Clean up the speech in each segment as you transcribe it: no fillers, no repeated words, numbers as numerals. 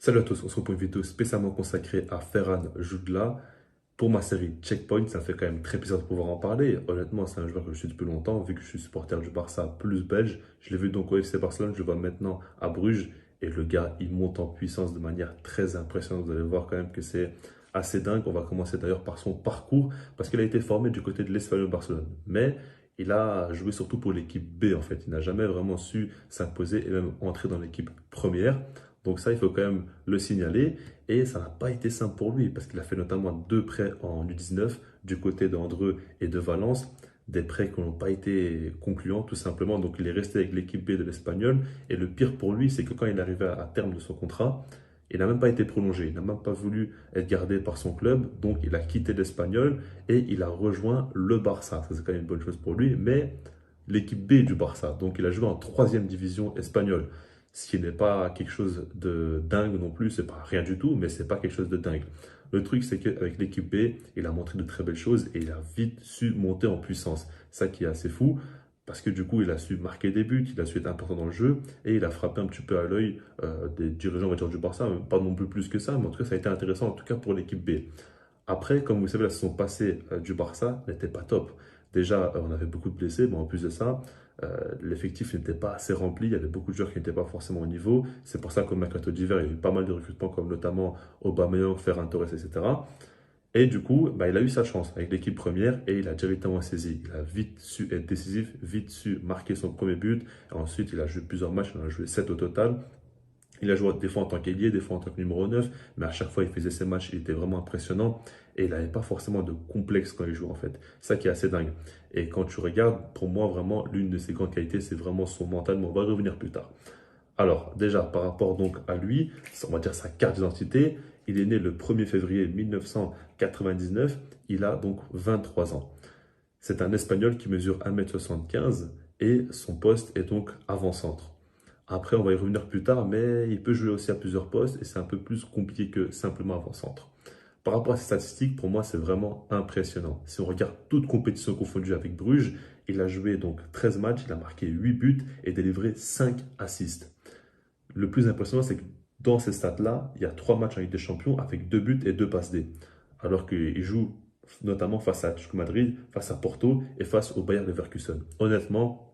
Salut à tous, on se retrouve pour une vidéo spécialement consacrée à Ferran Jutgla. Pour ma série Checkpoint, ça fait quand même très plaisir de pouvoir en parler. Honnêtement, c'est un joueur que je suis depuis longtemps, vu que je suis supporter du Barça plus belge. Je l'ai vu donc au FC Barcelone, je le vois maintenant à Bruges. Et le gars, il monte en puissance de manière très impressionnante. Vous allez voir quand même que c'est assez dingue. On va commencer d'ailleurs par son parcours, parce qu'il a été formé du côté de l'Espagnol Barcelone. Mais il a joué surtout pour l'équipe B en fait. Il n'a jamais vraiment su s'imposer et même entrer dans l'équipe première. Donc ça, il faut quand même le signaler. Et ça n'a pas été simple pour lui, parce qu'il a fait notamment deux prêts en U19 du côté d'Andreu et de Valence. Des prêts qui n'ont pas été concluants, tout simplement. Donc il est resté avec l'équipe B de l'Espagnol. Et le pire pour lui, c'est que quand il est arrivé à terme de son contrat, il n'a même pas été prolongé. Il n'a même pas voulu être gardé par son club. Donc il a quitté l'Espagnol et il a rejoint le Barça. Ça, c'est quand même une bonne chose pour lui. Mais l'équipe B du Barça. Donc il a joué en troisième division espagnole, ce qui n'est pas quelque chose de dingue non plus, c'est pas rien du tout, mais c'est pas quelque chose de dingue. Le truc, c'est qu'avec l'équipe B, il a montré de très belles choses et il a vite su monter en puissance. Ça qui est assez fou, parce que du coup, il a su marquer des buts, il a su être important dans le jeu et il a frappé un petit peu à l'œil des dirigeants, on va dire, du Barça, pas non plus que ça, mais en tout cas, ça a été intéressant, en tout cas pour l'équipe B. Après, comme vous savez, la saison passée du Barça n'était pas top. Déjà, on avait beaucoup de blessés, mais en plus de ça, l'effectif n'était pas assez rempli. Il y avait beaucoup de joueurs qui n'étaient pas forcément au niveau. C'est pour ça qu'au mercato d'hiver, il y a eu pas mal de recrutements, comme notamment Aubameyang, Ferran Torres, etc. Et du coup, bah, il a eu sa chance avec l'équipe première et il a directement saisi. Il a vite su être décisif, vite su marquer son premier but. Et ensuite, il a joué plusieurs matchs, il en a joué 7 au total. Il a joué des fois en tant qu'ailier, des fois en tant que numéro 9, mais à chaque fois, il faisait ses matchs, il était vraiment impressionnant et il n'avait pas forcément de complexe quand il joue en fait. C'est ça qui est assez dingue. Et quand tu regardes, pour moi, vraiment, l'une de ses grandes qualités, c'est vraiment son mental, mais on va y revenir plus tard. Alors, déjà, par rapport donc à lui, on va dire sa carte d'identité, il est né le 1er février 1999, il a donc 23 ans. C'est un Espagnol qui mesure 1,75 m et son poste est donc avant-centre. Après, on va y revenir plus tard, mais il peut jouer aussi à plusieurs postes et c'est un peu plus compliqué que simplement avant-centre. Par rapport à ses statistiques, pour moi, c'est vraiment impressionnant. Si on regarde toutes compétitions confondues avec Bruges, il a joué donc 13 matchs, il a marqué 8 buts et délivré 5 assists. Le plus impressionnant, c'est que dans ces stats-là, il y a 3 matchs en Ligue des Champions avec 2 buts et 2 passes D. Alors qu'il joue notamment face à Atlético Madrid, face à Porto et face au Bayern Leverkusen. Honnêtement,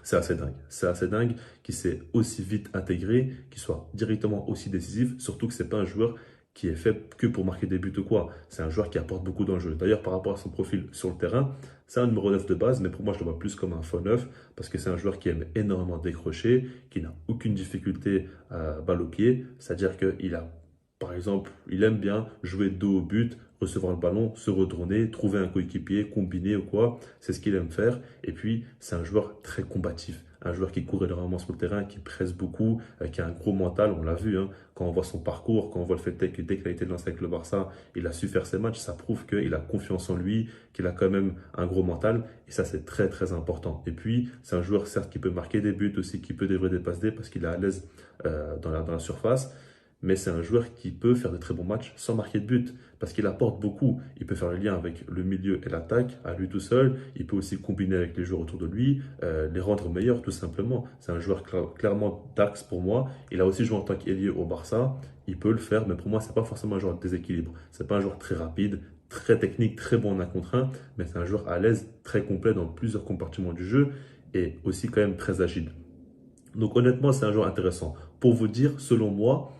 c'est assez dingue. C'est assez dingue qu'il s'est aussi vite intégré, qu'il soit directement aussi décisif, surtout que ce n'est pas un joueur qui est fait que pour marquer des buts ou quoi. C'est un joueur qui apporte beaucoup dans le jeu. D'ailleurs, par rapport à son profil sur le terrain, c'est un numéro 9 de base, mais pour moi, je le vois plus comme un faux 9 parce que c'est un joueur qui aime énormément décrocher, qui n'a aucune difficulté à balle au pied. C'est-à-dire qu'il a, par exemple, il aime bien jouer dos au but, recevoir le ballon, se retourner, trouver un coéquipier, combiner ou quoi. C'est ce qu'il aime faire. Et puis, c'est un joueur très combatif. Un joueur qui court énormément sur le terrain, qui presse beaucoup, qui a un gros mental. On l'a vu, hein, quand on voit son parcours, quand on voit le fait que dès qu'il a été lancé avec le Barça, il a su faire ses matchs. Ça prouve qu'il a confiance en lui, qu'il a quand même un gros mental. Et ça, c'est très, très important. Et puis, c'est un joueur, certes, qui peut marquer des buts aussi, qui peut délivrer des passes D parce qu'il est à l'aise dans la surface. Mais c'est un joueur qui peut faire de très bons matchs sans marquer de but, parce qu'il apporte beaucoup. Il peut faire le lien avec le milieu et l'attaque à lui tout seul. Il peut aussi combiner avec les joueurs autour de lui, les rendre meilleurs tout simplement. C'est un joueur clairement d'axe pour moi. Il a aussi joué en tant qu'ailier au Barça. Il peut le faire, mais pour moi, c'est pas forcément un joueur de déséquilibre. C'est pas un joueur très rapide, très technique, très bon en un contre un, mais c'est un joueur à l'aise, très complet dans plusieurs compartiments du jeu et aussi quand même très agile. Donc honnêtement, c'est un joueur intéressant. Pour vous dire, selon moi,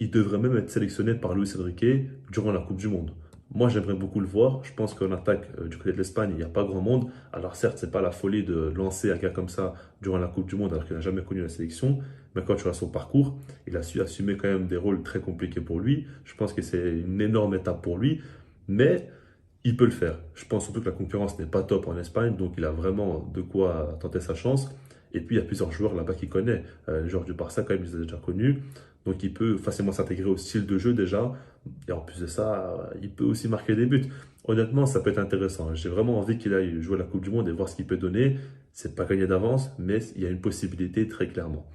il devrait même être sélectionné par Luis Enrique durant la Coupe du Monde. Moi, j'aimerais beaucoup le voir. Je pense qu'en attaque du côté de l'Espagne, il n'y a pas grand monde. Alors certes, c'est pas la folie de lancer un gars comme ça durant la Coupe du Monde alors qu'il n'a jamais connu la sélection. Mais quand tu vois son parcours, il a su assumer quand même des rôles très compliqués pour lui. Je pense que c'est une énorme étape pour lui. Mais il peut le faire. Je pense surtout que la concurrence n'est pas top en Espagne, donc il a vraiment de quoi tenter sa chance. Et puis il y a plusieurs joueurs là-bas qu'il connaît. Les joueurs du Barça, quand même, il les a déjà connus. Donc il peut facilement s'intégrer au style de jeu déjà. Et en plus de ça, il peut aussi marquer des buts. Honnêtement, ça peut être intéressant. J'ai vraiment envie qu'il aille jouer la Coupe du Monde et voir ce qu'il peut donner. C'est pas gagné d'avance, mais il y a une possibilité très clairement.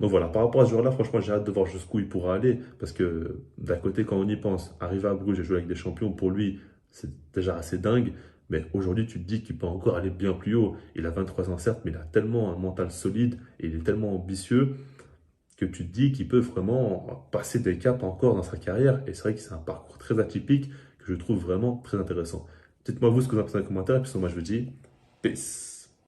Donc voilà, par rapport à ce joueur-là, franchement, j'ai hâte de voir jusqu'où il pourra aller. Parce que d'un côté, quand on y pense, arriver à Bruges et jouer avec des champions, pour lui, c'est déjà assez dingue. Mais aujourd'hui, tu te dis qu'il peut encore aller bien plus haut. Il a 23 ans, certes, mais il a tellement un mental solide et il est tellement ambitieux que tu te dis qu'il peut vraiment passer des caps encore dans sa carrière. Et c'est vrai que c'est un parcours très atypique que je trouve vraiment très intéressant. Dites-moi vous ce que vous en pensez dans les commentaires, et puis sur moi je vous dis peace.